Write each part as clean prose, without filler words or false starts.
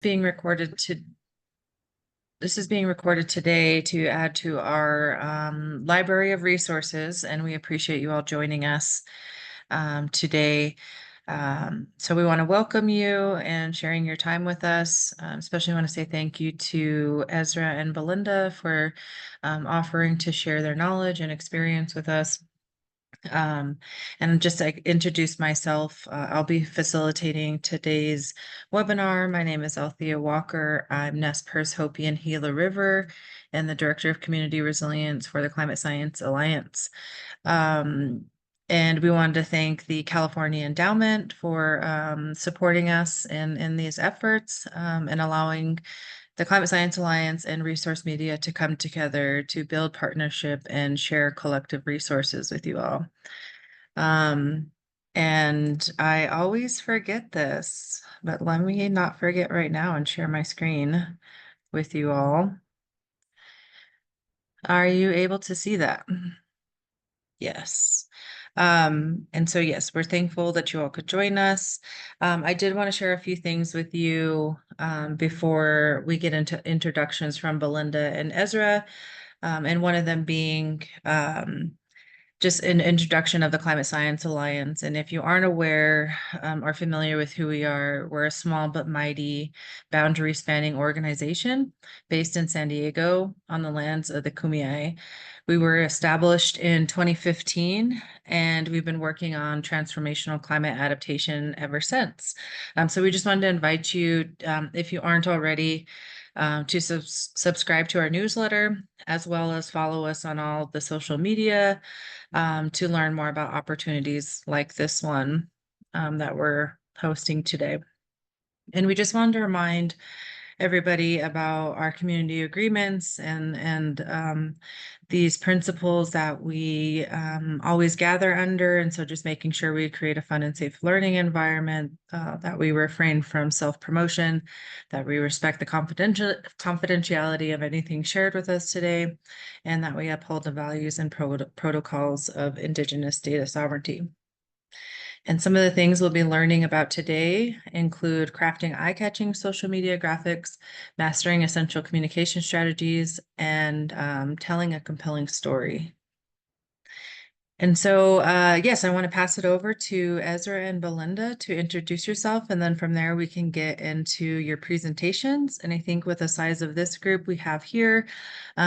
being recorded today to add to our library of resources, and we appreciate you all joining us today. So we want to welcome you and sharing your time with us. Especially want to say thank you to Ezra and Belinda for offering to share their knowledge and experience with us. And just to introduce myself, I'll be facilitating today's webinar. My name is Althea Walker. I'm NESPER's Hopi and Gila River and the Director of Community Resilience for the Climate Science Alliance. And we wanted to thank the California Endowment for supporting us in these efforts and allowing the Climate Science Alliance and Resource Media to come together to build partnership and share collective resources with you all. And I always forget this, but let me not forget right now and share my screen with you all. Are you able to see that? Yes. And so, yes, we're thankful that you all could join us. I did want to share a few things with you before we get into introductions from Belinda and Ezra, and one of them being just an introduction of the Climate Science Alliance. And if you aren't aware or familiar with who we are, we're a small but mighty boundary spanning organization based in San Diego on the lands of the Kumeyaay. We were established in 2015, and we've been working on transformational climate adaptation ever since. So we just wanted to invite you, if you aren't already, to subscribe to our newsletter, as well as follow us on all the social media to learn more about opportunities like this one that we're hosting today. And we just wanted to remind everybody about our community agreements and these principles that we always gather under. And so just making sure we create a fun and safe learning environment, that we refrain from self-promotion, that we respect the confidentiality of anything shared with us today, and that we uphold the values and protocols of Indigenous data sovereignty. And some of the things we'll be learning about today include crafting eye-catching social media graphics, mastering essential communication strategies, and telling a compelling story. And so, yes, I want to pass it over to Ezra and Belinda to introduce yourself, and then from there we can get into your presentations. And I think with the size of this group we have here,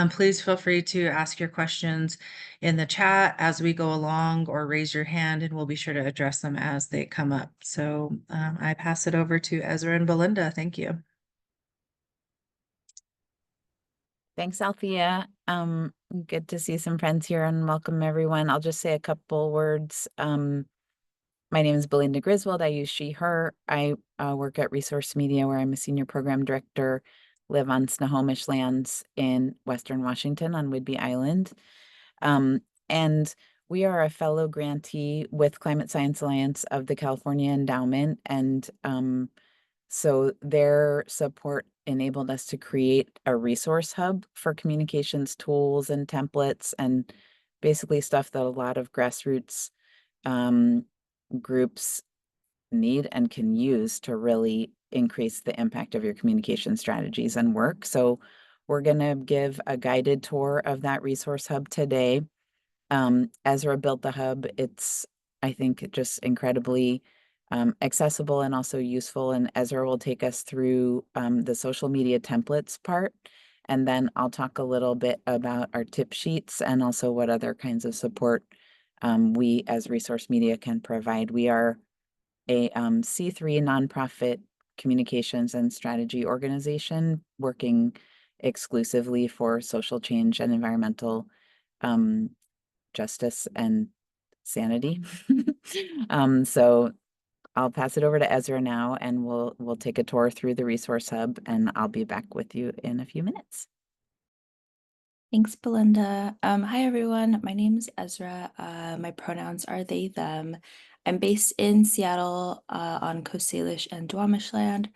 please feel free to ask your questions in the chat as we go along, or raise your hand and we'll be sure to address them as they come up. So I pass it over to Ezra and Belinda. Thank you. Thanks, Althea. Good to see some friends here and welcome everyone. I'll just say a couple words. My name is Belinda Griswold. I use she, her. I work at Resource Media, where I'm a senior program director, live on Snohomish lands in Western Washington on Whidbey Island. And we are a fellow grantee with Climate Science Alliance of the California Endowment. And so their support enabled us to create a resource hub for communications tools and templates, and basically stuff that a lot of grassroots groups need and can use to really increase the impact of your communication strategies and work. So we're going to give a guided tour of that resource hub today. Ezra built the hub. It's, I think, just incredibly accessible and also useful. And Ezra will take us through the social media templates part. And then I'll talk a little bit about our tip sheets and also what other kinds of support we as Resource Media can provide. We are a C3 nonprofit communications and strategy organization working exclusively for social change and environmental justice and sanity. So I'll pass it over to Ezra now, and we'll take a tour through the resource hub, and I'll be back with you in a few minutes. Thanks, Belinda. Hi, everyone. My name is Ezra. My pronouns are they, them. I'm based in Seattle on Coast Salish and Duwamish land.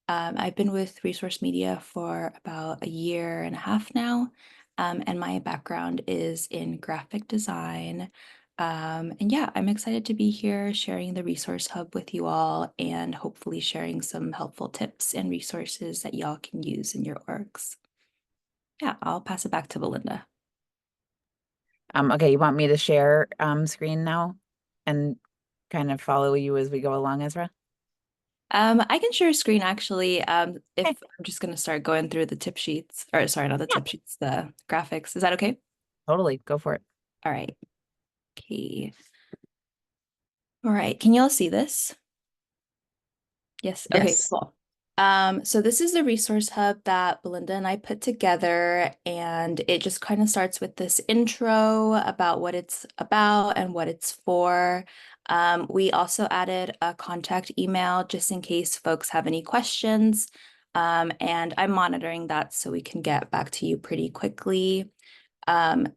I've been with Resource Media for about a year and a half now, and my background is in graphic design. And yeah, I'm excited to be here sharing the resource hub with you all and hopefully sharing some helpful tips and resources that y'all can use in your orgs. Yeah, I'll pass it back to Belinda. Okay, you want me to share screen now and kind of follow you as we go along, Ezra? I can share a screen actually. If Okay. I'm just gonna start going through the tip sheets, or sorry, not the Yeah, tip sheets, the graphics. Is that okay? totally. Go for it. All right. Okay. All right. Can you all see this? Yes. Okay, Yes. cool. So this is the resource hub that Belinda and I put together, and it just kind of starts with this intro about what it's about and what it's for. We also added a contact email just in case folks have any questions. And I'm monitoring that so we can get back to you pretty quickly.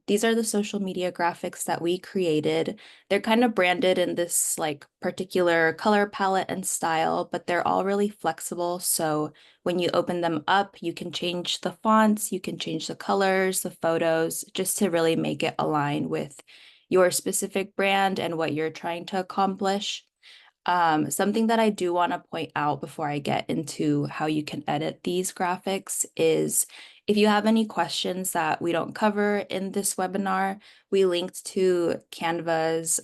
These are the social media graphics that we created. They're kind of branded in this like particular color palette and style, but they're all really flexible. So when you open them up, you can change the fonts, you can change the colors, the photos, just to really make it align with your specific brand and what you're trying to accomplish. Something that I do want to point out before I get into how you can edit these graphics is if you have any questions that we don't cover in this webinar, we linked to Canva's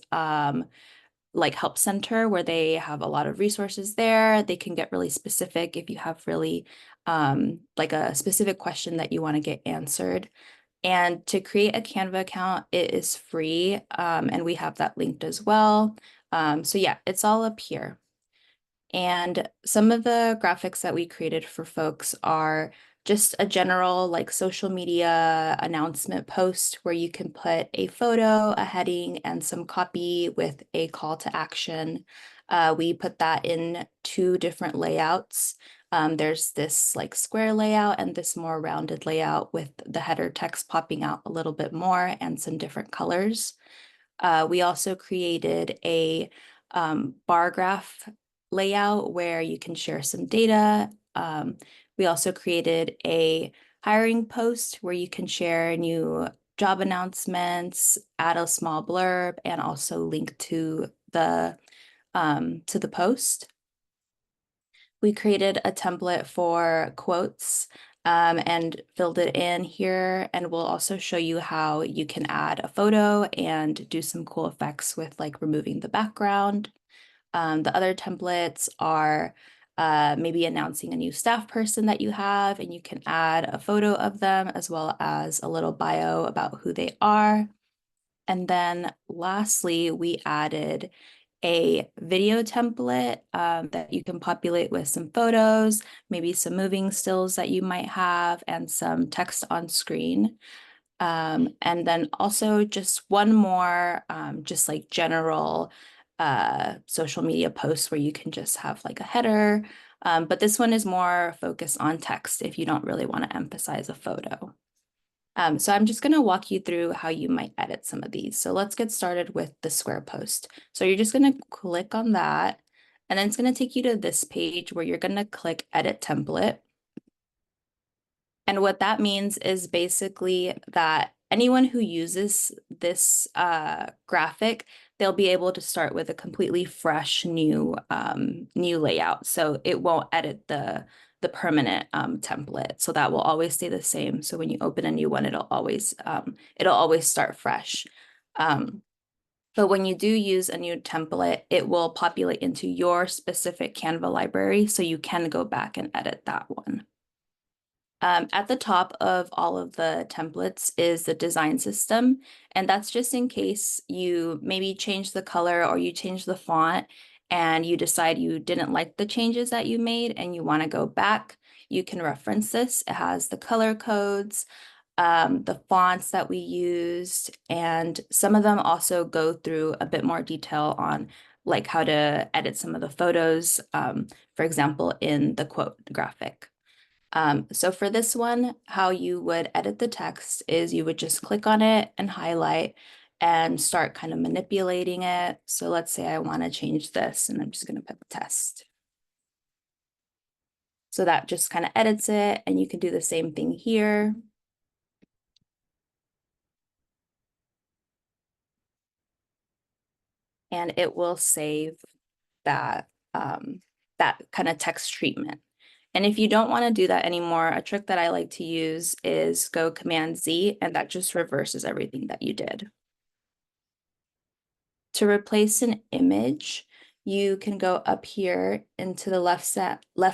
like help center where they have a lot of resources there. They can get really specific if you have really like a specific question that you want to get answered. And to create a Canva account, it is free, and we have that linked as well. So yeah, it's all up here. And some of the graphics that we created for folks are just a general like social media announcement post where you can put a photo, a heading, and some copy with a call to action. We put that in two different layouts. There's this like square layout and this more rounded layout with the header text popping out a little bit more and some different colors. We also created a bar graph layout where you can share some data. We also created a hiring post where you can share new job announcements, add a small blurb, and also link to the post. We created a template for quotes and filled it in here. And we'll also show you how you can add a photo and do some cool effects with like removing the background. The other templates are maybe announcing a new staff person that you have, and you can add a photo of them as well as a little bio about who they are. And then lastly, we added a video template that you can populate with some photos, maybe some moving stills that you might have, and some text on screen. And then also just one more, just like general social media posts where you can just have like a header. But this one is more focused on text if you don't really want to emphasize a photo. So I'm just going to walk you through how you might edit some of these. So let's get started with the square post. So you're just going to click on that, and then it's going to take you to this page where you're going to click Edit Template. And what that means is basically that anyone who uses this graphic, they'll be able to start with a completely fresh new layout. So it won't edit the permanent template. So that will always stay the same. So when you open a new one, it'll always start fresh. But when you do use a new template, it will populate into your specific Canva library. So you can go back and edit that one. At the top of all of the templates is the design system, and that's just in case you maybe change the color or you change the font and you decide you didn't like the changes that you made and you want to go back. You can reference this. It has the color codes, the fonts that we used, and some of them also go through a bit more detail on like how to edit some of the photos, for example, in the quote graphic. So for this one, how you would edit the text is you would just click on it and highlight and start kind of manipulating it. So let's say I want to change this, and I'm just going to put test. So that just kind of edits it, and you can do the same thing here. and it will save that, that kind of text treatment. And if you don't want to do that anymore, a trick that I like to use is go Command Z, and that just reverses everything that you did. To replace an image, you can go up here into the left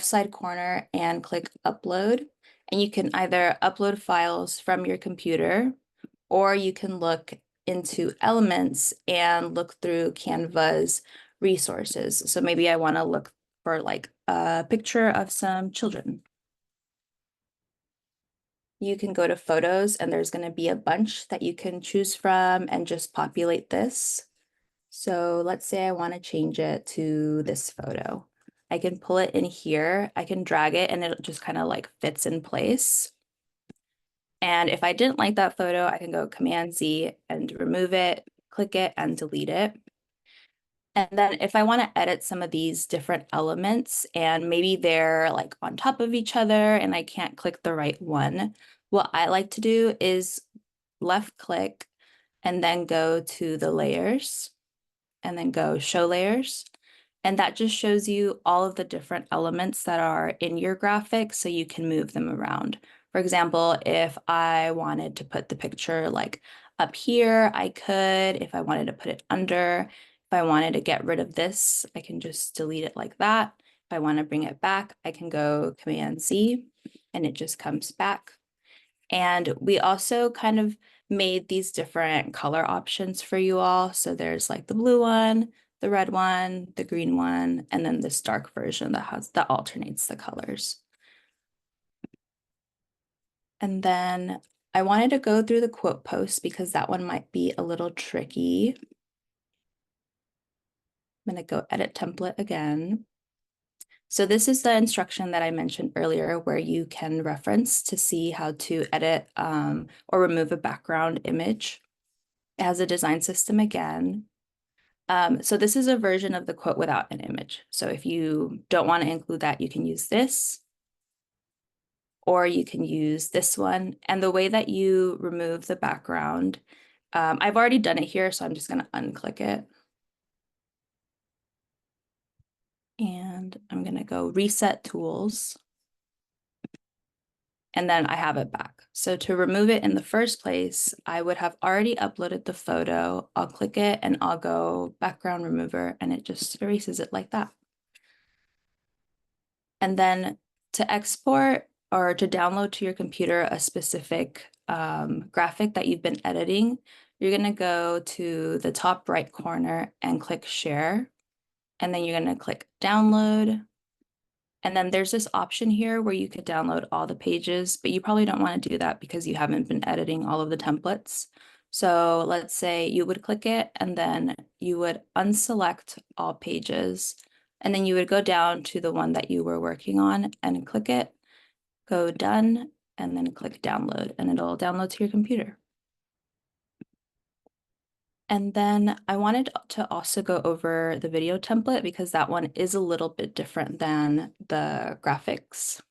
side corner and click Upload. And you can either upload files from your computer, or you can look into Elements and look through Canva's resources. So maybe I want to look for like a picture of some children. You can go to Photos, and there's going to be a bunch that you can choose from and just populate this. So let's say I want to change it to this photo. I can pull it in here, I can drag it, and it just kind of like fits in place. And if I didn't like that photo, I can go Command Z and remove it, click it, and delete it. And then if I want to edit some of these different elements and maybe they're like on top of each other and I can't click the right one, what I like to do is left click and then go to the layers and then go show layers. And that just shows you all of the different elements that are in your graphic so you can move them around. For example, if I wanted to put the picture like up here, I could. If I wanted to put it under, if I wanted to get rid of this, I can just delete it like that. If I want to bring it back, I can go Command Z and it just comes back. And we also kind of made these different color options for you all. So there's like the blue one, the red one, the green one, and then this dark version that alternates the colors. And then I wanted to go through the quote post because that one might be a little tricky. I'm going to go edit template again. So this is the instruction that I mentioned earlier where you can reference to see how to edit or remove a background image. It has a design system again. So this is a version of the quote without an image. So if you don't want to include that, you can use this, or you can use this one. And the way that you remove the background, I've already done it here, so I'm just going to unclick it. And I'm going to go Reset Tools. And then I have it back. So to remove it in the first place, I would have already uploaded the photo. I'll click it and I'll go Background Remover, and it just erases it like that. And then to export or to download to your computer a specific graphic that you've been editing, you're going to go to the top right corner and click Share. And then you're going to click Download. And then there's this option here where you could download all the pages, but you probably don't want to do that because you haven't been editing all of the templates. So let's say you would click it and then you would unselect all pages. And then you would go down to the one that you were working on and click it, go Done, and then click Download, and it'll download to your computer. And then I wanted to also go over the video template because that one is a little bit different than the graphics.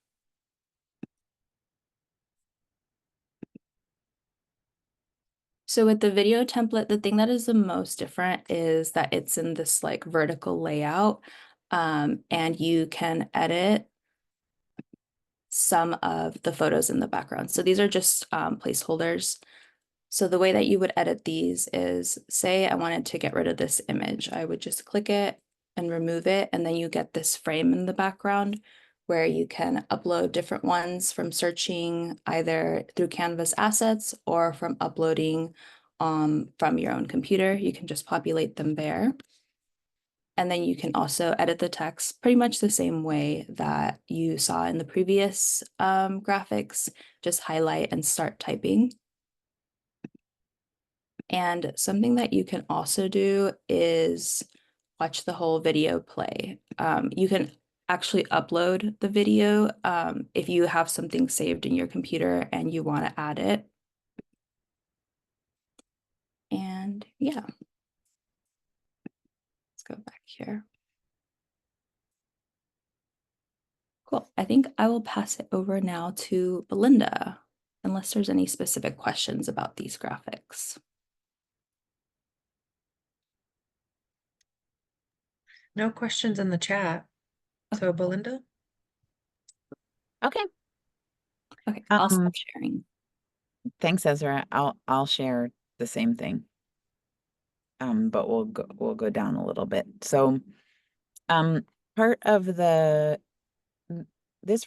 So with the video template, the thing that is the most different is that it's in this like vertical layout, and you can edit some of the photos in the background. So these are just placeholders. So the way that you would edit these is, say I wanted to get rid of this image, I would just click it and remove it, and then you get this frame in the background where you can upload different ones from searching either through Canvas assets or from uploading from your own computer. You can just populate them there. And then you can also edit the text pretty much the same way that you saw in the previous graphics, just highlight and start typing. And something that you can also do is watch the whole video play. You can actually upload the video if you have something saved in your computer and you want to add it. And yeah, let's go back here. Cool. I think I will pass it over now to Belinda, unless there's any specific questions about these graphics. No questions in the chat. So Belinda? Okay. Okay, I'll Um, stop sharing. Thanks, Ezra. I'll share the same thing. But we'll go down a little bit. So, part of this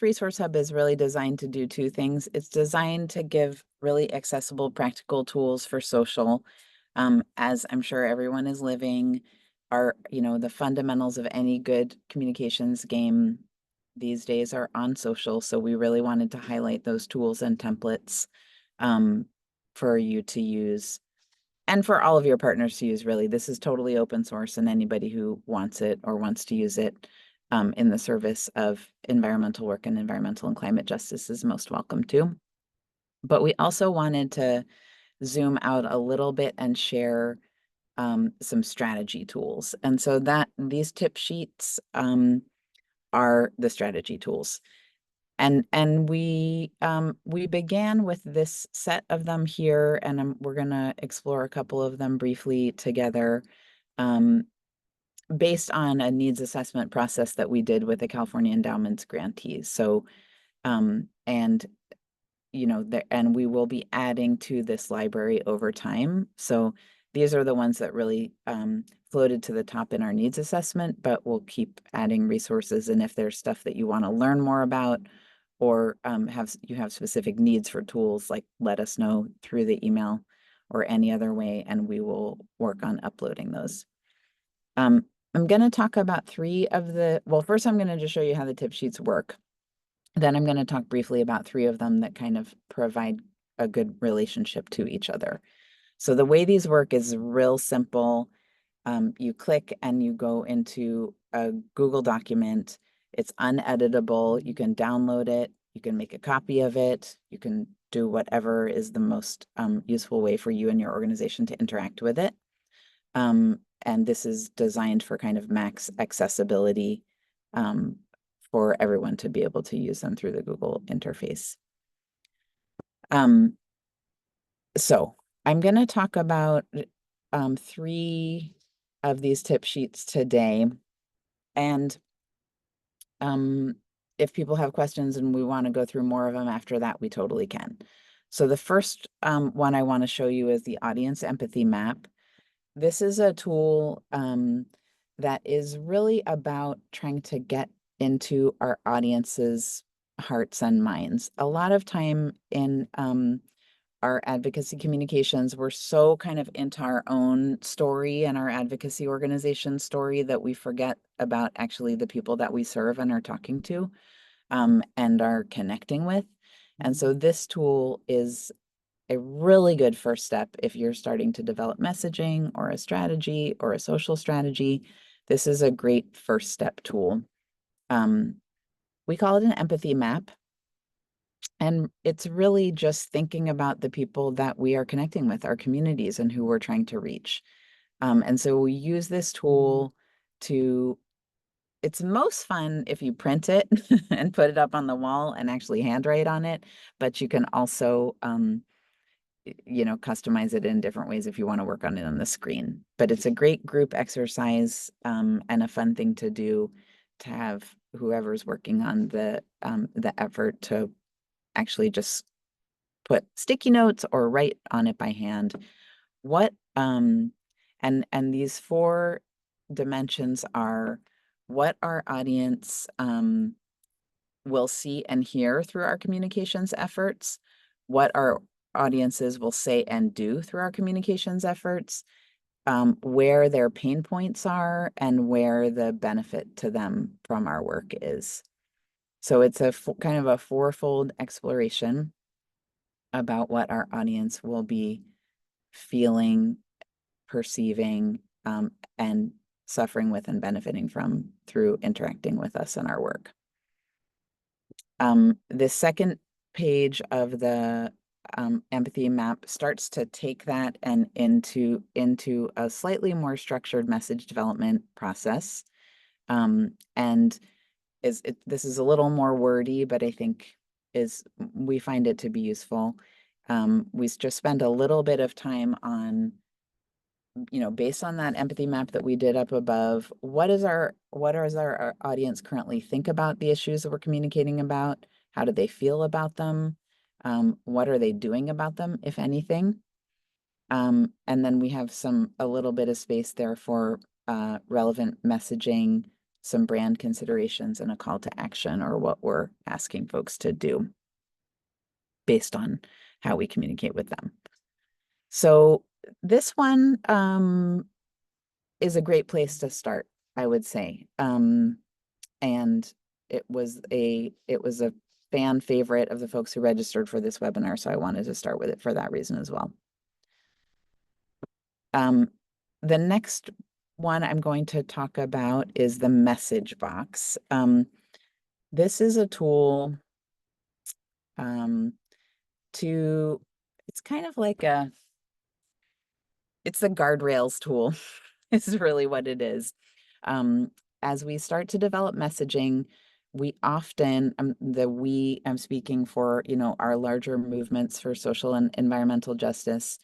resource hub is really designed to do two things. It's designed to give really accessible, practical tools for social. As I'm sure everyone is living, the fundamentals of any good communications game these days are on social. So we really wanted to highlight those tools and templates for you to use and for all of your partners to use, really. This is totally open source, and anybody who wants it or wants to use it in the service of environmental work and environmental and climate justice is most welcome to. But we also wanted to zoom out a little bit and share some strategy tools. And so these tip sheets are the strategy tools. And we began with this set of them here, and we're gonna explore a couple of them briefly together, based on a needs assessment process that we did with the California Endowment's grantees. So, and and we will be adding to this library over time. So these are the ones that really floated to the top in our needs assessment, but we'll keep adding resources. And if there's stuff that you want to learn more about, or you have specific needs for tools, like let us know through the email or any other way, and we will work on uploading those. I'm going to talk about first I'm going to just show you how the tip sheets work. Then I'm going to talk briefly about three of them that kind of provide a good relationship to each other. So the way these work is real simple. You click and you go into a Google document. It's uneditable. You can download it. You can make a copy of it. You can do whatever is the most useful way for you and your organization to interact with it. And this is designed for kind of max accessibility for everyone to be able to use them through the Google interface. So I'm going to talk about three of these tip sheets today. And if people have questions and we want to go through more of them after that, we totally can. So the first one I want to show you is the audience empathy map. This is a tool that is really about trying to get into our audience's hearts and minds. A lot of time in our advocacy communications, we're so kind of into our own story and our advocacy organization story that we forget about actually the people that we serve and are talking to and are connecting with. And so this tool is a really good first step if you're starting to develop messaging or a strategy or a social strategy. This is a great first step tool. We call it an empathy map. And it's really just thinking about the people that we are connecting with, our communities, and who we're trying to reach. And so we use this tool it's most fun if you print it and put it up on the wall and actually handwrite on it, but you can also customize it in different ways if you want to work on it on the screen. But it's a great group exercise and a fun thing to do, to have whoever's working on the effort to actually just put sticky notes or write on it by hand. And these four dimensions are what our audience will see and hear through our communications efforts, what our audiences will say and do through our communications efforts, where their pain points are, and where the benefit to them from our work is. So it's a kind of a fourfold exploration about what our audience will be feeling, perceiving, and suffering with and benefiting from through interacting with us in our work. The second page of the empathy map starts to take that and into a slightly more structured message development process. And this is a little more wordy, but I think we find it to be useful. We just spend a little bit of time on based on that empathy map that we did up above, what does our audience currently think about the issues that we're communicating about? How do they feel about them? What are they doing about them, if anything? And then we have a little bit of space there for relevant messaging, some brand considerations, and a call to action, or what we're asking folks to do based on how we communicate with them. So this one is a great place to start, I would say. And it was a fan favorite of the folks who registered for this webinar, so I wanted to start with it for that reason as well. The next one I'm going to talk about is the message box. This is a tool it's kind of like it's the guardrails tool. Is really what it is. As we start to develop messaging, we often, I'm speaking for, our larger movements for social and environmental justice,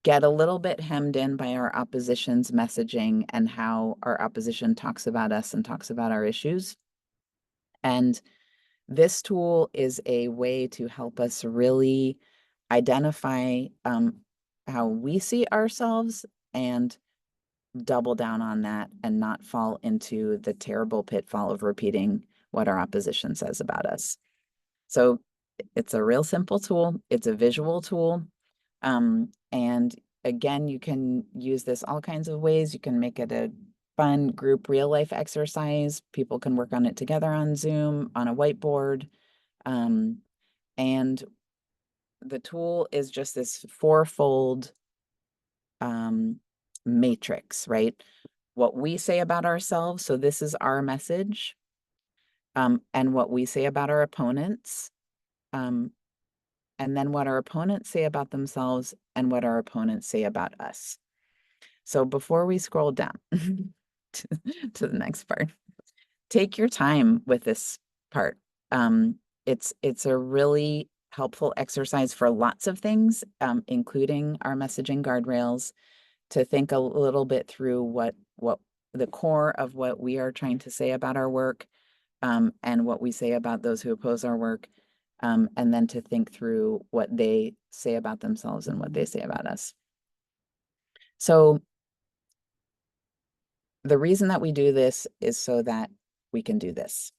get a little bit hemmed in by our opposition's messaging and how our opposition talks about us and talks about our issues. And this tool is a way to help us really identify how we see ourselves and double down on that and not fall into the terrible pitfall of repeating what our opposition says about us. So it's a real simple tool. It's a visual tool. And again, you can use this all kinds of ways. You can make it a fun group real life exercise. People can work on it together on Zoom, on a whiteboard. And the tool is just this fourfold matrix, right? What we say about ourselves, so this is our message, and what we say about our opponents, and then what our opponents say about themselves and what our opponents say about us. So before we scroll down to the next part, take your time with this part. It's a really helpful exercise for lots of things, including our messaging guardrails, to think a little bit through what the core of what we are trying to say about our work, and what we say about those who oppose our work, and then to think through what they say about themselves and what they say about us. So the reason that we do this is so that we can do this.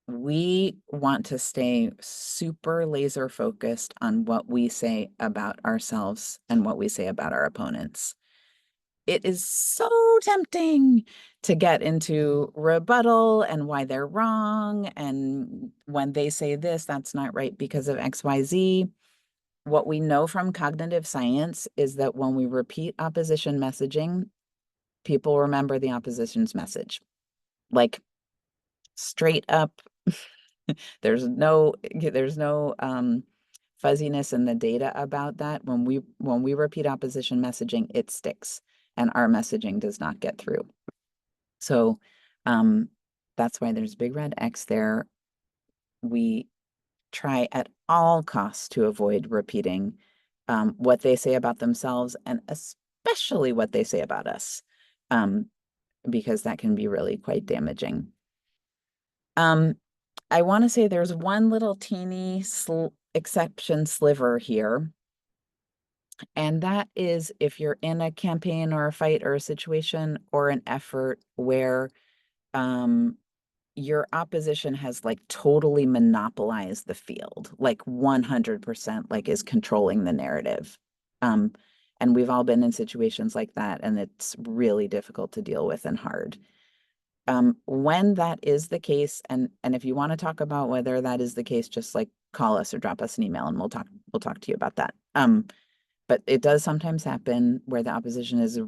We want to stay super laser focused on what we say about ourselves and what we say about our opponents. It is so tempting to get into rebuttal and why they're wrong. And when they say this, that's not right because of XYZ. What we know from cognitive science is that when we repeat opposition messaging, people remember the opposition's message. Like straight up, there's no fuzziness in the data about that. When we repeat opposition messaging, it sticks. And our messaging does not get through. So that's why there's a big red X there. We try at all costs to avoid repeating what they say about themselves, and especially what they say about us, because that can be really quite damaging. I want to say there's one little teeny exception sliver here. And that is if you're in a campaign or a fight or a situation or an effort where your opposition has like totally monopolized the field, like 100%, like is controlling the narrative. And we've all been in situations like that, and it's really difficult to deal with and hard. When that is the case, and if you want to talk about whether that is the case, just like call us or drop us an email and we'll talk to you about that. But it does sometimes happen where the opposition is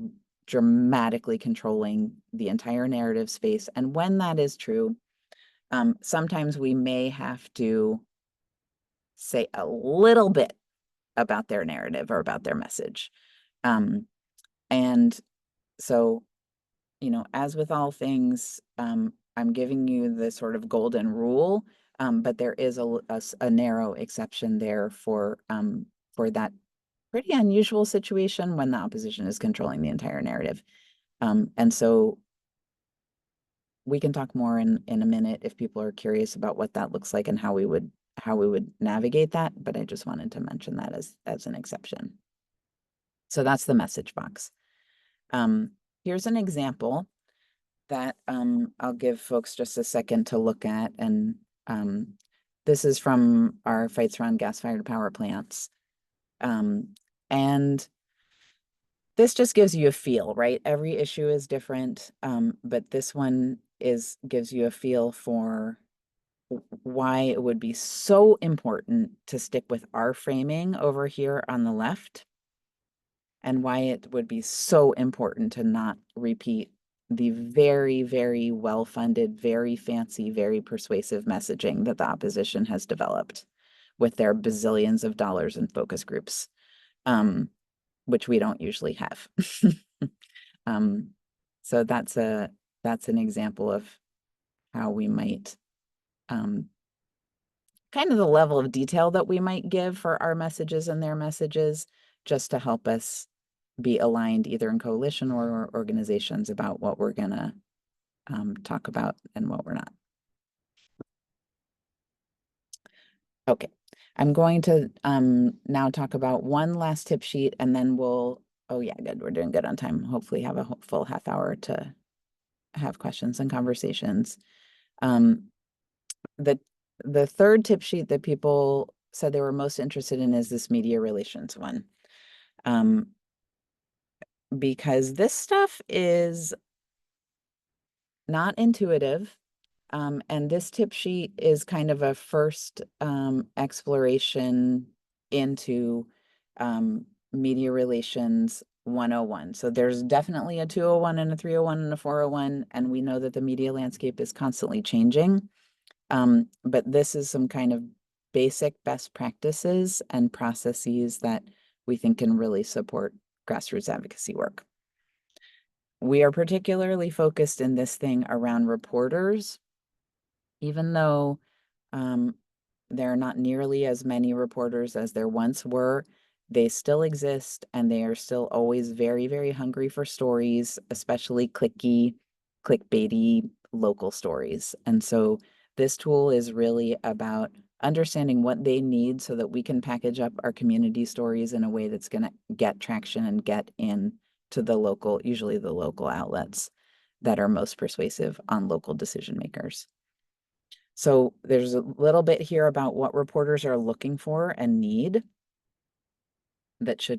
dramatically controlling the entire narrative space. And when that is true, sometimes we may have to say a little bit about their narrative or about their message. And so, as with all things, I'm giving you the sort of golden rule, but there is a narrow exception there for that pretty unusual situation when the opposition is controlling the entire narrative. And so we can talk more in a minute if people are curious about what that looks like and how we would navigate that. But I just wanted to mention that as an exception. So that's the message box. Here's an example that I'll give folks just a second to look at. And this is from our Fights Around Gas-Fired Power Plants. And this just gives you a feel, right? Every issue is different, but this one gives you a feel for why it would be so important to stick with our framing over here on the left, and why it would be so important to not repeat the very, very well-funded, very fancy, very persuasive messaging that the opposition has developed with their bazillions of dollars in focus groups, which we don't usually have. So that's an example of how we might, kind of the level of detail that we might give for our messages and their messages, just to help us be aligned either in coalition or organizations about what we're gonna talk about and what we're not. Okay, I'm going to now talk about one last tip sheet, and then we'll, oh yeah, good, we're doing good on time. Hopefully have a full half hour to have questions and conversations. The third tip sheet that people said they were most interested in is this media relations one. Because this stuff is not intuitive. And this tip sheet is kind of a first exploration into media relations 101. So there's definitely a 201 and a 301 and a 401, and we know that the media landscape is constantly changing. But this is some kind of basic best practices and processes that we think can really support grassroots advocacy work. We are particularly focused in this thing around reporters, even though there are not nearly as many reporters as there once were. They still exist, and they are still always very, very hungry for stories, especially clickbaity local stories. And so this tool is really about understanding what they need so that we can package up our community stories in a way that's going to get traction and get in to the local, usually the local outlets that are most persuasive on local decision makers. So there's a little bit here about what reporters are looking for and need that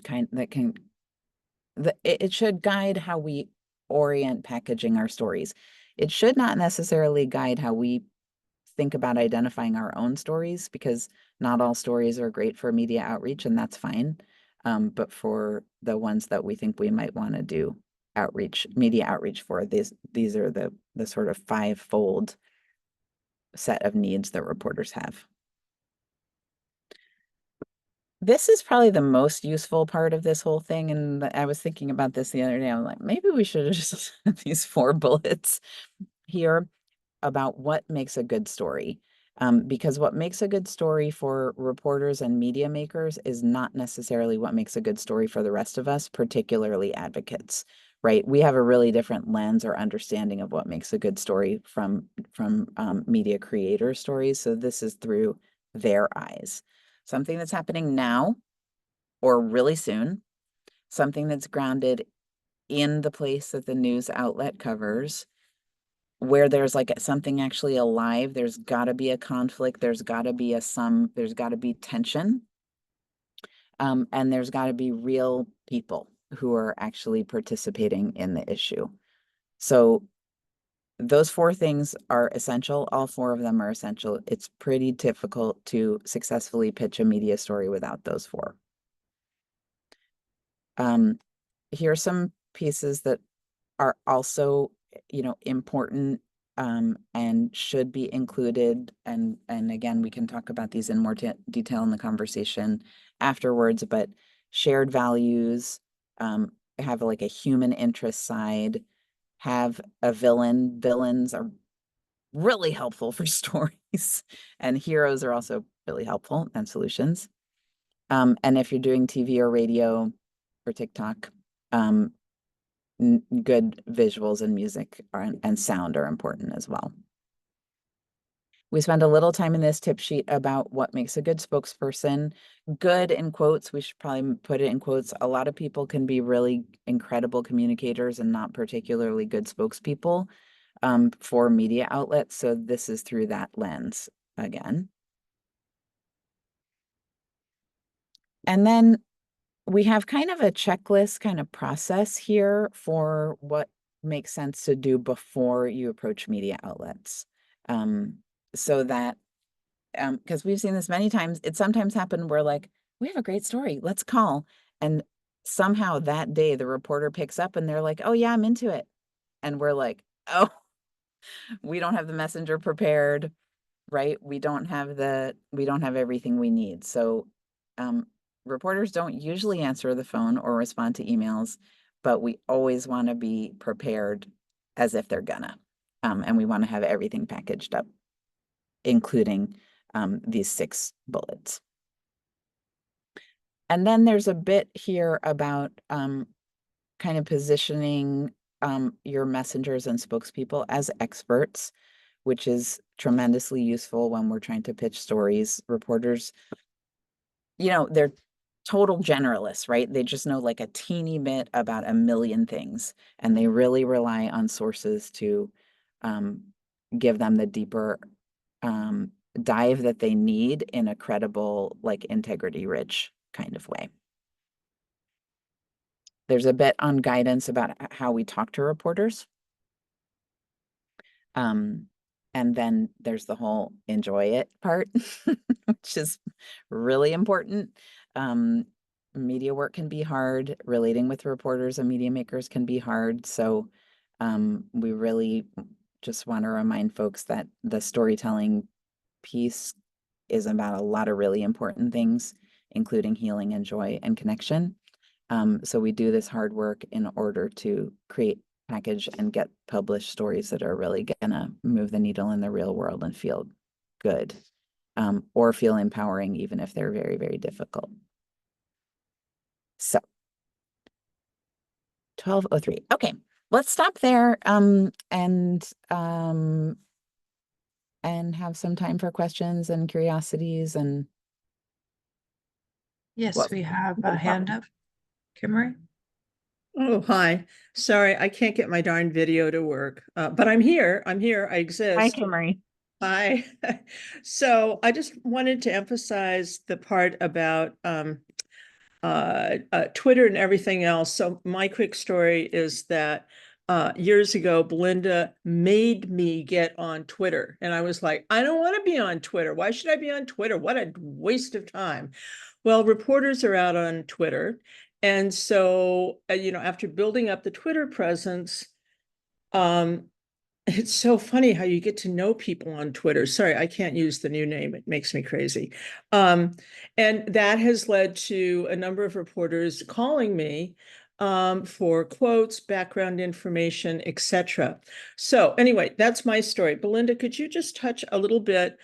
it should guide how we orient packaging our stories. It should not necessarily guide how we think about identifying our own stories, because not all stories are great for media outreach, and that's fine. But for the ones that we think we might want to do media outreach for, these are the sort of five-fold set of needs that reporters have. This is probably the most useful part of this whole thing. And I was thinking about this the other day. I'm like, maybe we should have just had these 4 bullets here about what makes a good story. Because what makes a good story for reporters and media makers is not necessarily what makes a good story for the rest of us, particularly advocates, right? We have a really different lens or understanding of what makes a good story from media creator stories. So this is through their eyes. Something that's happening now or really soon, something that's grounded in the place that the news outlet covers, where there's like something actually alive. There's got to be a conflict. There's got to be there's got to be tension. And there's got to be real people who are actually participating in the issue. So those 4 things are essential. All 4 of them are essential. It's pretty difficult to successfully pitch a media story without those 4. Here are some pieces that are also, important and should be included. And again, we can talk about these in more detail in the conversation afterwards, but shared values, have like a human interest side, have a villain. Villains are really helpful for stories, and heroes are also really helpful, and solutions. And if you're doing TV or radio or TikTok, good visuals and music and sound are important as well. We spend a little time in this tip sheet about what makes a good spokesperson. Good in quotes, we should probably put it in quotes. A lot of people can be really incredible communicators and not particularly good spokespeople for media outlets. So this is through that lens again. And then we have kind of a checklist kind of process here for what makes sense to do before you approach media outlets. So that, because we've seen this many times, it sometimes happens where like, we have a great story, let's call. And somehow that day the reporter picks up and they're like, oh yeah, I'm into it. And we're like, oh, we don't have the messenger prepared, right? We don't have everything we need. So reporters don't usually answer the phone or respond to emails, but we always want to be prepared as if they're gonna. And we want to have everything packaged up, including these 6 bullets. And then there's a bit here about kind of positioning your messengers and spokespeople as experts, which is tremendously useful when we're trying to pitch stories. Reporters, they're total generalists, right? They just know like a teeny bit about a million things, and they really rely on sources to give them the deeper dive that they need in a credible, like integrity rich kind of way. There's a bit on guidance about how we talk to reporters. And then there's the whole enjoy it part, which is really important. Media work can be hard. Relating with reporters and media makers can be hard. So we really just want to remind folks that the storytelling piece is about a lot of really important things, including healing and joy and connection. So we do this hard work in order to create, package, and get published stories that are really gonna move the needle in the real world and feel good, or feel empowering, even if they're very, very difficult. So 12:03. Okay, let's stop there and have some time for questions and curiosities and Yes, we have a hand up. Kimmery? Oh, hi. Sorry, I can't get my darn video to work, but I'm here. I Hi, exist. Kimmery. Hi. So I just wanted to emphasize the part about Twitter and everything else. So my quick story is that years ago, Belinda made me get on Twitter. And I was like, I don't want to be on Twitter. Why should I be on Twitter? What a waste of time. Well, reporters are out on Twitter. And so, after building up the Twitter presence, it's so funny how you get to know people on Twitter. Sorry, I can't use the new name. It makes me crazy. And that has led to a number of reporters calling me for quotes, background information, etc. So anyway, that's my story. Belinda, could you just touch a little bit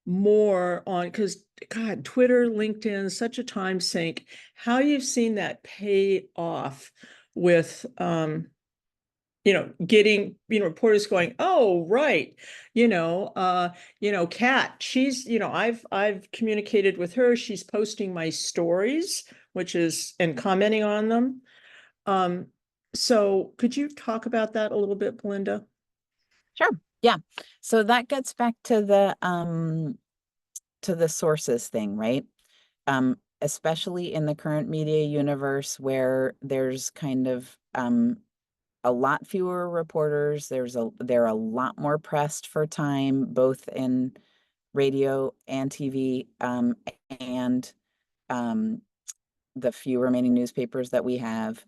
more on, because God, Twitter, LinkedIn, such a time sink, how you've seen that pay off with getting, reporters going, oh, right, Kat, she's, I've communicated with her, she's posting my stories, and commenting on them. So could you talk about that a little bit, Belinda? Sure. Yeah. So that gets back to the sources thing, right? Especially in the current media universe where there's kind of a lot fewer reporters. They're a lot more pressed for time, both in radio and TV, and the few remaining newspapers that we have.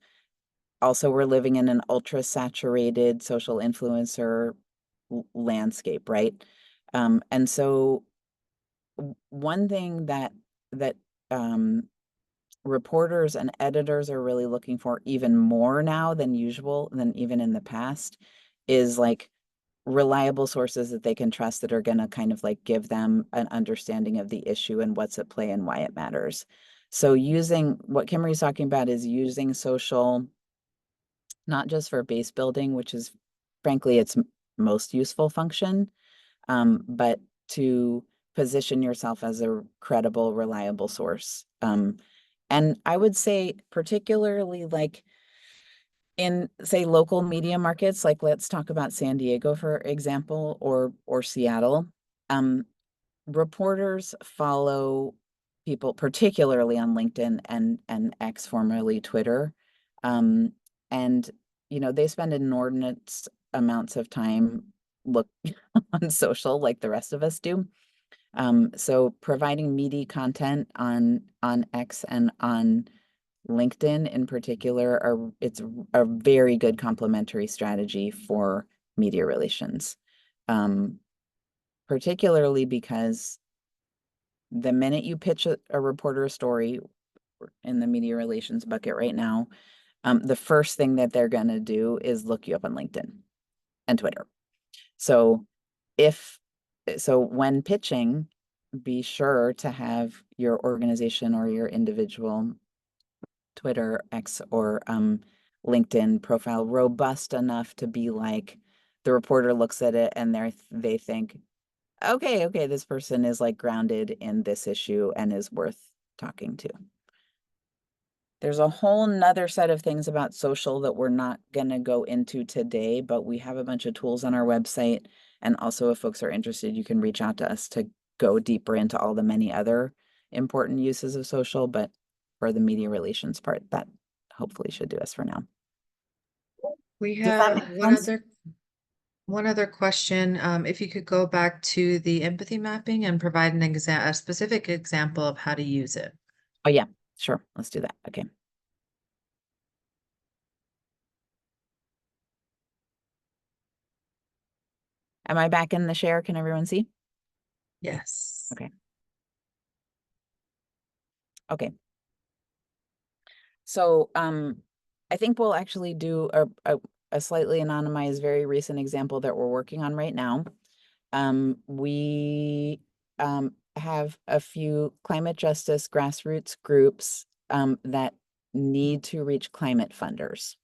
Also, we're living in an ultra saturated social influencer landscape, right? And so one thing that reporters and editors are really looking for even more now than usual, than even in the past, is like reliable sources that they can trust that are going to kind of like give them an understanding of the issue and what's at play and why it matters. So what Kimberly's talking about is using social, not just for base building, which is frankly its most useful function, but to position yourself as a credible, reliable source. And I would say particularly like in, say, local media markets, like let's talk about San Diego, for example, or Seattle. Reporters follow people, particularly on LinkedIn and X, formerly Twitter. And they spend inordinate amounts of time look on social like the rest of us do. So providing meaty content on X and on LinkedIn in particular it's a very good complementary strategy for media relations. Particularly because the minute you pitch a reporter a story in the media relations bucket right now, the first thing that they're going to do is look you up on LinkedIn and Twitter. So when pitching, be sure to have your organization or your individual Twitter, X, or LinkedIn profile robust enough to be like, the reporter looks at it and they think, okay, this person is like grounded in this issue and is worth talking to. There's a whole nother set of things about social that we're not going to go into today, but we have a bunch of tools on our website. And also, if folks are interested, you can reach out to us to go deeper into all the many other important uses of social. But for the media relations part, that hopefully should do us for now. We Does that have make sense? one other question. If you could go back to the empathy mapping and provide a specific example of how to use it. Oh, yeah, sure. Let's do that. Okay. Am I back in the share? Can everyone see? Yes. Okay. Okay. So I think we'll actually do a slightly anonymized, very recent example that we're working on right now. We have a few climate justice grassroots groups that need to reach climate funders.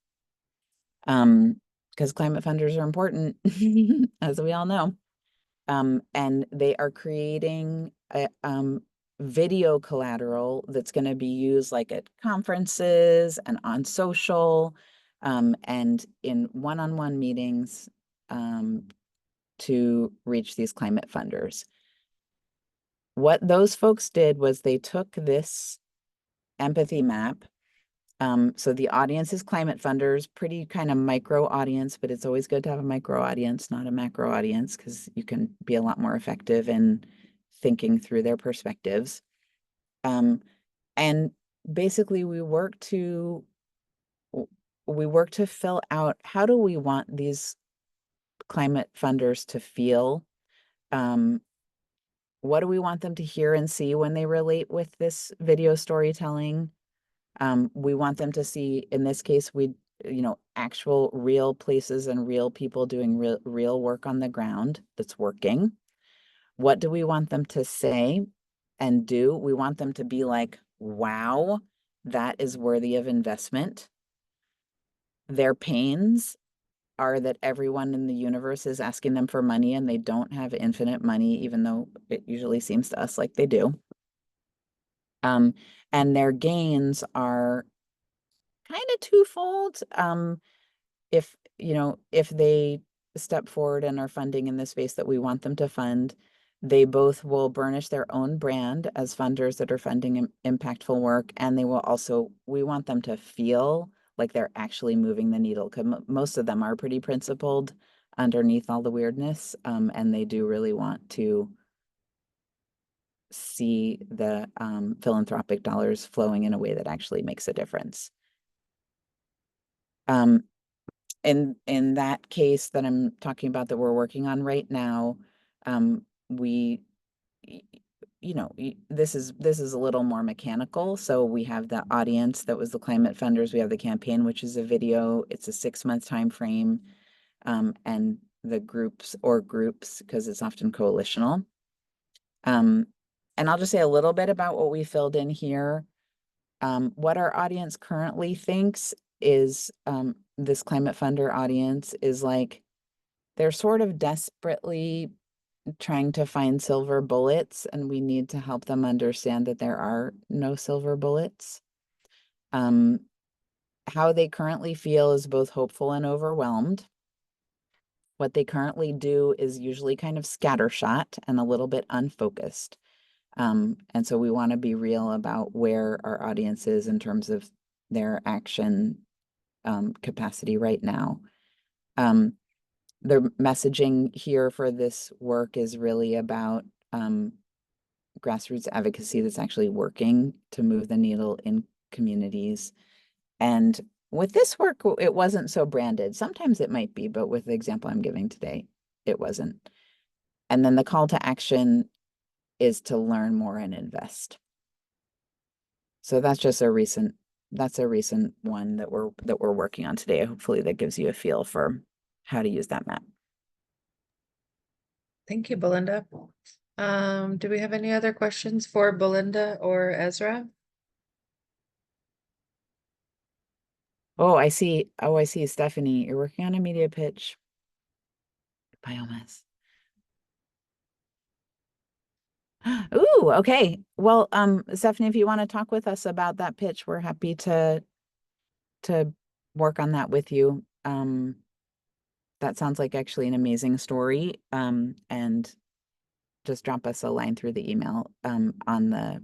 Because climate funders are important, as we all know. And they are creating a video collateral that's going to be used like at conferences and on social and in one-on-one meetings to reach these climate funders. What those folks did was they took this empathy map. So the audience is climate funders, pretty kind of micro audience, but it's always good to have a micro audience, not a macro audience, because you can be a lot more effective in thinking through their perspectives. And basically we work to fill out, how do we want these climate funders to feel? What do we want them to hear and see when they relate with this video storytelling? We want them to see, in this case, actual real places and real people doing real work on the ground that's working. What do we want them to say and do? We want them to be like, wow, that is worthy of investment. Their pains are that everyone in the universe is asking them for money and they don't have infinite money, even though it usually seems to us like they do. And their gains are kind of twofold. If they step forward and are funding in the space that we want them to fund, they both will burnish their own brand as funders that are funding impactful work, and we want them to feel like they're actually moving the needle, because most of them are pretty principled underneath all the weirdness, and they do really want to see the philanthropic dollars flowing in a way that actually makes a difference. In that case that I'm talking about that we're working on right now, this is a little more mechanical. So we have the audience that was the climate funders. We have the campaign, which is a video. It's a 6-month time frame, and the groups, because it's often coalitional. And I'll just say a little bit about what we filled in here. What our audience currently thinks is, this climate funder audience is like, they're sort of desperately trying to find silver bullets, and we need to help them understand that there are no silver bullets. How they currently feel is both hopeful and overwhelmed. What they currently do is usually kind of scattershot and a little bit unfocused. And so we want to be real about where our audience is in terms of their action capacity right now. The messaging here for this work is really about grassroots advocacy that's actually working to move the needle in communities. And with this work, it wasn't so branded. Sometimes it might be, but with the example I'm giving today, it wasn't. And then the call to action is to learn more and invest. So that's just a recent one that we're working on today. Hopefully that gives you a feel for how to use that map. Thank you, Belinda. Do we have any other questions for Belinda or Ezra? Oh, I see. Oh, I see. Stephanie, you're working on a media pitch. Biomass. Ooh, okay. Well, Stephanie, if you want to talk with us about that pitch, we're happy to work on that with you. That sounds like actually an amazing story. And just drop us a line through the email on the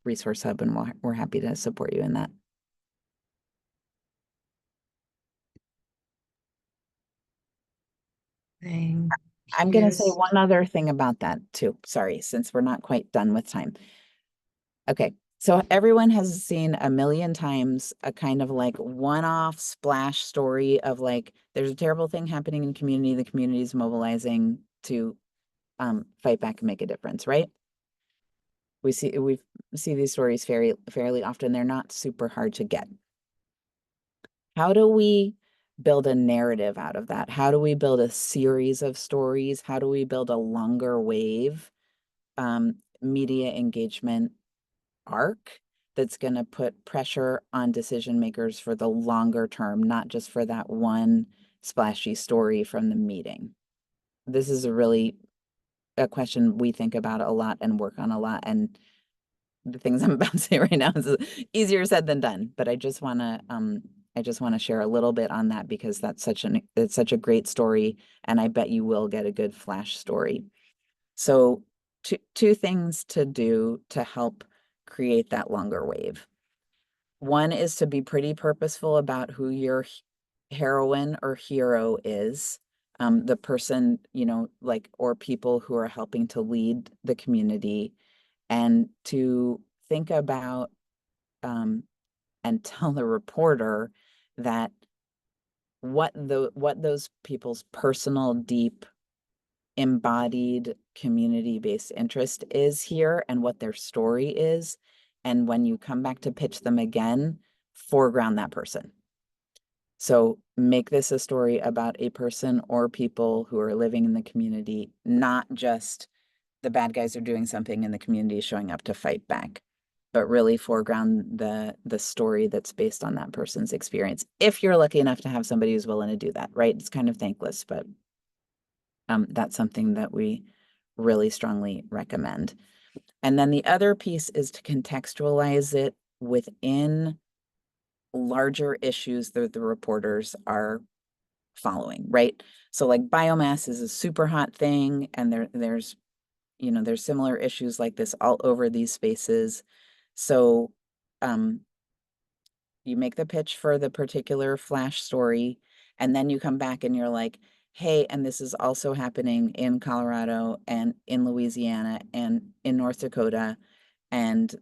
resource hub, and we're happy to support you in that. Thank I'm going to say you. one other thing about that too. Sorry, since we're not quite done with time. Okay, so everyone has seen a million times a kind of like one-off splash story of like, there's a terrible thing happening in the community is mobilizing to fight back and make a difference, right? We see these stories fairly often. They're not super hard to get. How do we build a narrative out of that? How do we build a series of stories? How do we build a longer wave media engagement arc that's going to put pressure on decision makers for the longer term, not just for that one splashy story from the meeting? This is a question we think about a lot and work on a lot. And the things I'm about to say right now is easier said than done, but I just want to share a little bit on that because it's such a great story, and I bet you will get a good flash story. So two things to do to help create that longer wave. One is to be pretty purposeful about who your heroine or hero is, the person, or people who are helping to lead the community, and to think about and tell the reporter that what those people's personal, deep, embodied, community-based interest is here and what their story is. And when you come back to pitch them again, foreground that person. So make this a story about a person or people who are living in the community, not just the bad guys are doing something and the community is showing up to fight back, but really foreground the story that's based on that person's experience. If you're lucky enough to have somebody who's willing to do that, right? It's kind of thankless, but that's something that we really strongly recommend. And then the other piece is to contextualize it within larger issues that the reporters are following, right? So like biomass is a super hot thing, and there's similar issues like this all over these spaces. So you make the pitch for the particular flash story, and then you come back and you're like, hey, and this is also happening in Colorado and in Louisiana and in North Dakota, and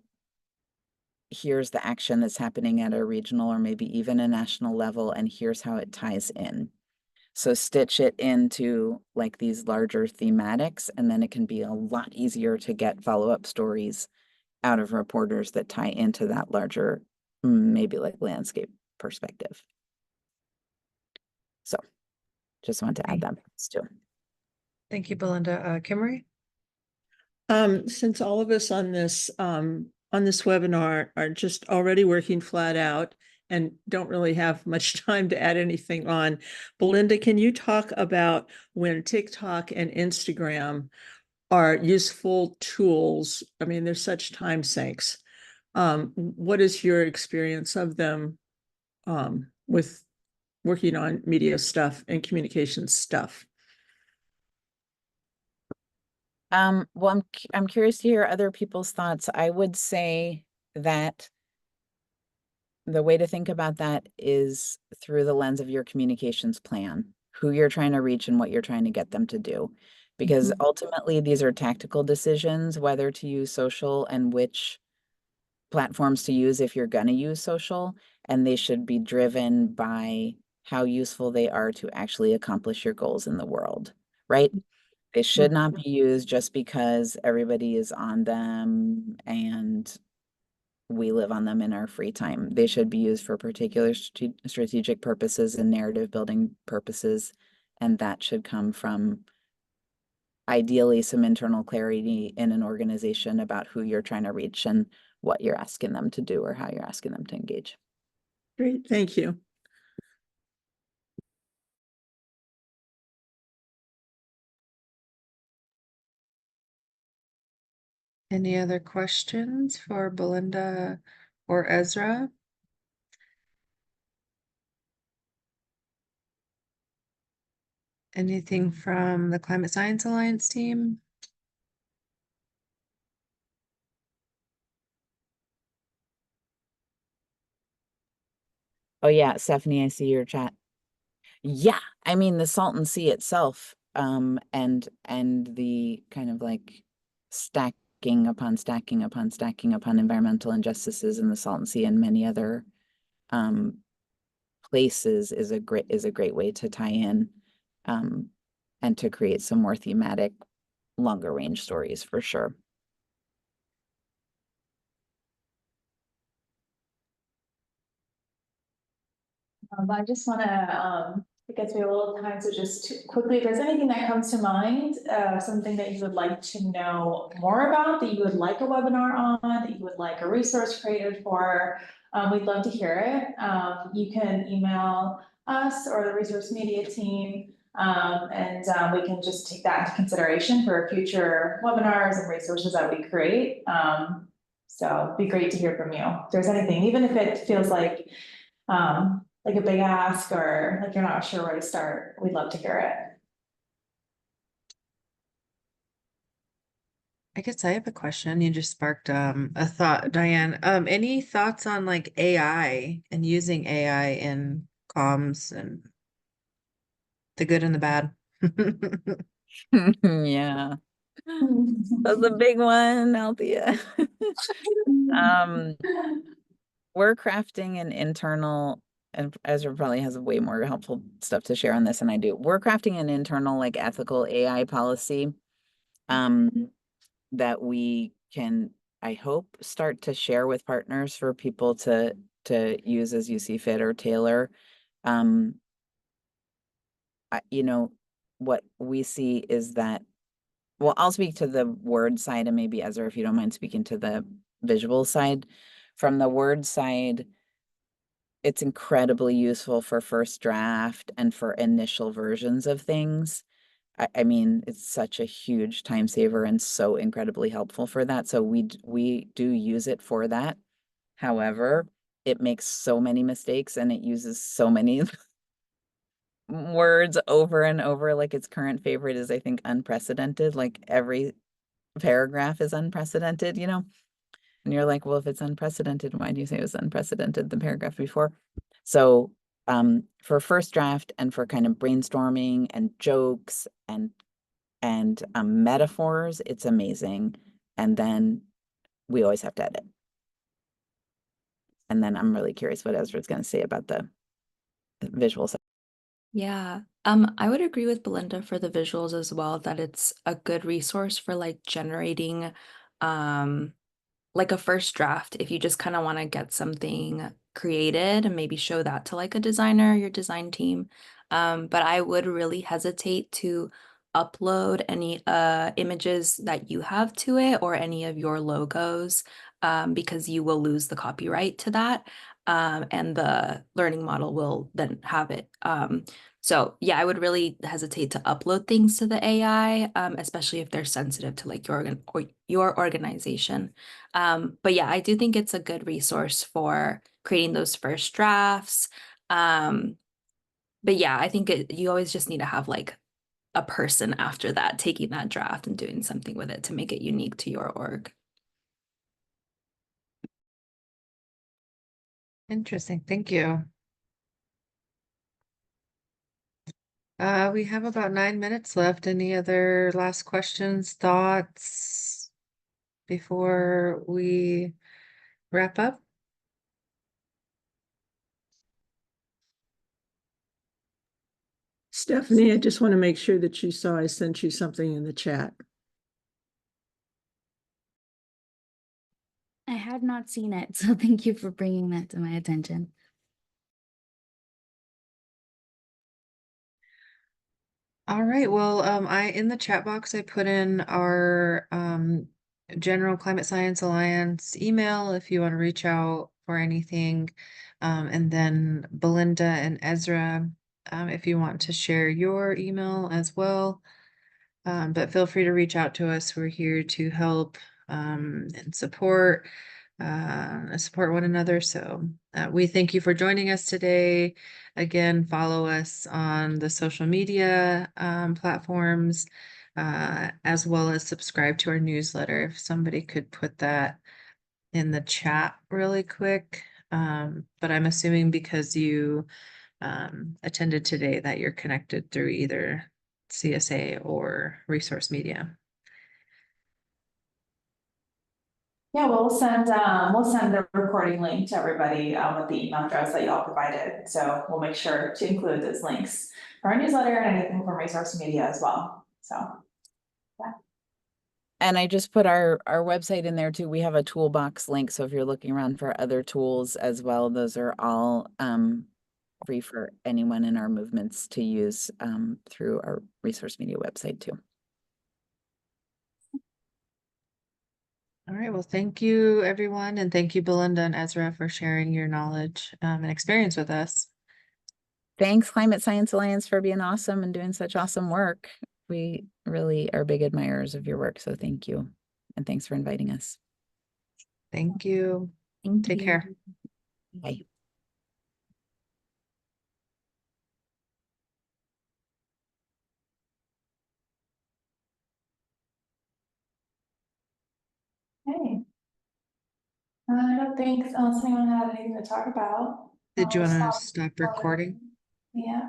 here's the action that's happening at a regional or maybe even a national level, and here's how it ties in. So stitch it into like these larger thematics, and then it can be a lot easier to get follow-up stories out of reporters that tie into that larger, maybe like landscape perspective. So just want to add that too. Thank you, Belinda. Kimmery? Since all of us on on this webinar are just already working flat out and don't really have much time to add anything on. Belinda, can you talk about when TikTok and Instagram are useful tools? I mean, they're such time sinks. What is your experience of them with working on media stuff and communication stuff? Well, I'm curious to hear other people's thoughts. I would say that the way to think about that is through the lens of your communications plan, who you're trying to reach and what you're trying to get them to do. Because ultimately, these are tactical decisions, whether to use social and which platforms to use if you're going to use social, and they should be driven by how useful they are to actually accomplish your goals in the world, right? They should not be used just because everybody is on them and we live on them in our free time. They should be used for particular strategic purposes and narrative building purposes, and that should come from ideally some internal clarity in an organization about who you're trying to reach and what you're asking them to do or how you're asking them to engage. Great, thank you. Any other questions for Belinda or Ezra? Anything from the Climate Science Alliance team? Oh yeah, Stephanie, I see your chat. Yeah, I mean the Salton Sea itself, and the kind of like stacking upon stacking upon stacking upon environmental injustices in the Salton Sea and many other places is a great way to tie in and to create some more thematic, longer range stories for sure. I just want to, it gets me a little time, so just quickly, if there's anything that comes to mind, something that you would like to know more about, that you would like a webinar on, that you would like a resource created for, we'd love to hear it. You can email us or the resource media team, and we can just take that into consideration for future webinars and resources that we create. So it'd be great to hear from you. If there's anything, even if it feels like a big ask or like you're not sure where to start, we'd love to hear it. I guess I have a question. You just sparked a thought, Diane. Any thoughts on like AI and using AI in comms and the good and the bad? Yeah, that's a big one, Althea. We're crafting an internal, and Ezra probably has way more helpful stuff to share on this than I do. We're crafting an internal like ethical AI policy that we can, I hope, start to share with partners for people to use as you see fit or tailor. You know, what we see is that, well, I'll speak to the word side and maybe Ezra, if you don't mind speaking to the visual side. From the word side, it's incredibly useful for first draft and for initial versions of things. I mean, it's such a huge time saver and so incredibly helpful for that. So we do use it for that. However, it makes so many mistakes and it uses so many words over and over. Like its current favorite is, I think, unprecedented. Like every paragraph is unprecedented, you know? And you're like, well, if it's unprecedented, why do you say it was unprecedented the paragraph before? So for first draft and for kind of brainstorming and jokes and metaphors, it's amazing. And then we always have to edit. And then I'm really curious what Ezra's going to say about the visual side. Yeah, I would agree with Belinda for the visuals as well, that it's a good resource for like generating like a first draft if you just kind of want to get something created and maybe show that to like a designer, your design team. But I would really hesitate to upload any images that you have to it or any of your logos. because you will lose the copyright to that. And the learning model will then have it. So yeah, I would really hesitate to upload things to the AI, especially if they're sensitive to like your organization. But yeah, I do think it's a good resource for creating those first drafts. But yeah, I think you always just need to have like a person after that taking that draft and doing something with it to make it unique to your org. Interesting. Thank you. We have about 9 minutes left. Any other last questions, thoughts before we wrap up? Stephanie, I just want to make sure that you saw I sent you something in the chat. I had not seen it, so thank you for bringing that to my attention. All right, well, in the chat box, I put in our General Climate Science Alliance email if you want to reach out for anything. And then Belinda and Ezra, if you want to share your email as well. But feel free to reach out to us. We're here to help and support one another. So we thank you for joining us today. Again, follow us on the social media platforms, as well as subscribe to our newsletter. If somebody could put that in the chat really quick. But I'm assuming because you attended today that you're connected through either CSA or Resource Media. Yeah, we'll send the recording link to everybody with the email address that y'all provided. So we'll make sure to include those links for our newsletter and anything from Resource Media as well. So yeah. And I just put our website in there too. We have a toolbox link. So if you're looking around for other tools as well, those are all free for anyone in our movements to use through our Resource Media website too. All right, well, thank you, everyone, and thank you, Belinda and Ezra, for sharing your knowledge and experience with us. Thanks, Climate Science Alliance, for being awesome and doing such awesome work. We really are big admirers of your work, so thank you. And thanks for inviting us. Thank you. Thank Take you. care. Bye. Hey. I don't think unless anyone had anything to talk about. Did you I'll want to stop stop recording. recording? Yeah.